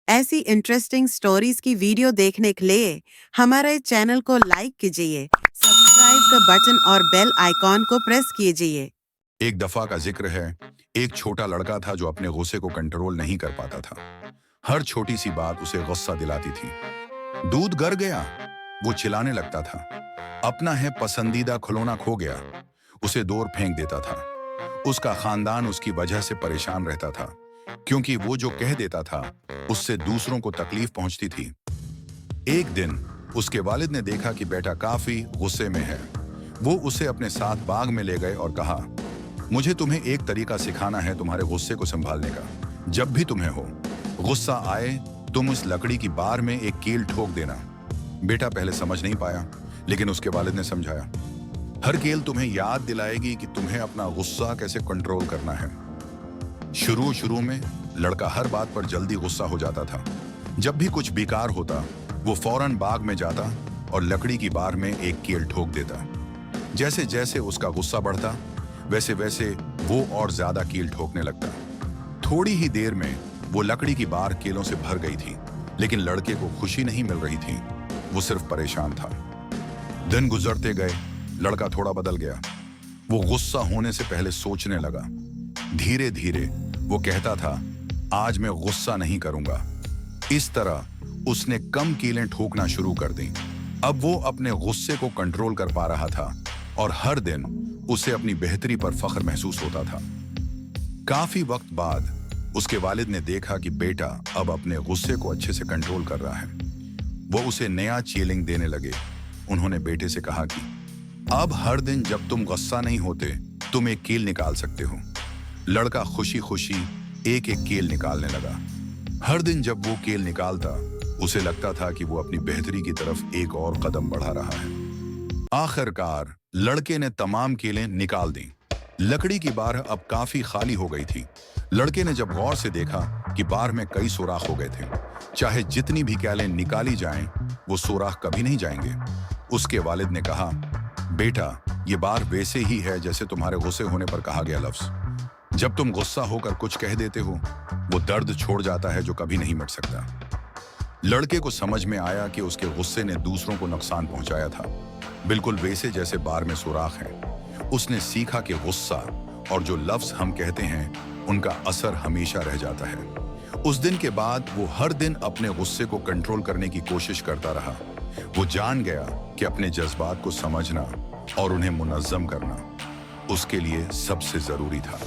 ऐसी interesting stories की video देखने के लिए हमारे चैनल को लाइक कीजिए, सब्सक्राइब का बटन और बेल आइकॉन को प्रेस कीजिए। एक दफा का जिक्र है, एक छोटा लड़का था जो अपने गुस्से को कंट्रोल नहीं कर पाता था। हर छोटी सी बात उसे गुस्सा दिलाती थी। दूध गर गया, वो चिल्लाने लगता था। अपना है पसंदीदा खिलौना खो गया, उसे दूर फेंक देता था। उसका खानदान उसकी वजह से परेशान रहता था, क्योंकि वो जो कह देता था उससे दूसरों को तकलीफ पहुंचती थी। एक दिन उसके वालिद ने देखा कि बेटा काफी गुस्से में है। वो उसे अपने साथ बाग में ले गए और कहा, मुझे तुम्हें एक तरीका सिखाना है तुम्हारे गुस्से को संभालने का। जब भी तुम्हें हो गुस्सा आए, तुम उस लकड़ी की बार में एक कील ठोक देना। बेटा पहले समझ नहीं पाया, लेकिन उसके वालिद ने समझाया। हर कील तुम्हें याद दिलाएगी कि तुम्हें अपना गुस्सा कैसे कंट्रोल करना है। शुरू में लड़का हर बात पर जल्दी गुस्सा हो जाता था। जब भी कुछ बेकार होता, वो फौरन बाग में जाता और लकड़ी की बार में एक कील ठोक देता। जैसे जैसे उसका गुस्सा बढ़ता, वैसे वैसे वो और ज्यादा कील ठोकने लगता। थोड़ी ही देर में वो लकड़ी की बार कीलों से भर गई थी, लेकिन लड़के को खुशी नहीं मिल रही थी, वो सिर्फ परेशान था। दिन गुजरते गए, लड़का थोड़ा बदल गया। वो गुस्सा होने से पहले सोचने लगा। धीरे धीरे वो कहता था, आज मैं गुस्सा नहीं करूंगा। इस तरह उसने कम कीलें ठोकना शुरू कर दी। अब वो अपने गुस्से को कंट्रोल कर पा रहा था और हर दिन उसे अपनी बेहतरी पर फख्र महसूस होता था। काफी वक्त बाद उसके वालिद ने देखा कि बेटा अब अपने गुस्से को अच्छे से कंट्रोल कर रहा है। वो उसे नया चैलेंज देने लगे। उन्होंने बेटे से कहा कि अब हर दिन जब तुम गुस्सा नहीं होते, तुम एक कील निकाल सकते हो। लड़का खुशी खुशी एक एक कील निकालने लगा। हर दिन जब वो कील निकालता, उसे लगता था कि वो अपनी बेहतरी की तरफ एक और कदम बढ़ा रहा है। आखिरकार लड़के ने तमाम कीलें निकाल दी। लकड़ी की बार अब काफी खाली हो गई थी। लड़के ने जब गौर से देखा कि बार में कई सुराख हो गए थे। चाहे जितनी भी कीलें निकाली जाएं, वो सुराख कभी नहीं जाएंगे। उसके वालिद ने कहा, बेटा ये बार वैसे ही है जैसे तुम्हारे गुस्से होने पर कहा गया लफ्ज। जब तुम गुस्सा होकर कुछ कह देते हो, वो दर्द छोड़ जाता है जो कभी नहीं मिट सकता। लड़के को समझ में आया कि उसके गुस्से ने दूसरों को नुकसान पहुंचाया था, बिल्कुल वैसे जैसे बार में सुराख है। उसने सीखा कि गुस्सा और जो लफ्ज हम कहते हैं, उनका असर हमेशा रह जाता है। उस दिन के बाद वो हर दिन अपने गुस्से को कंट्रोल करने की कोशिश करता रहा। वो जान गया कि अपने जज्बात को समझना और उन्हें मुनज़्ज़म करना उसके लिए सबसे जरूरी था।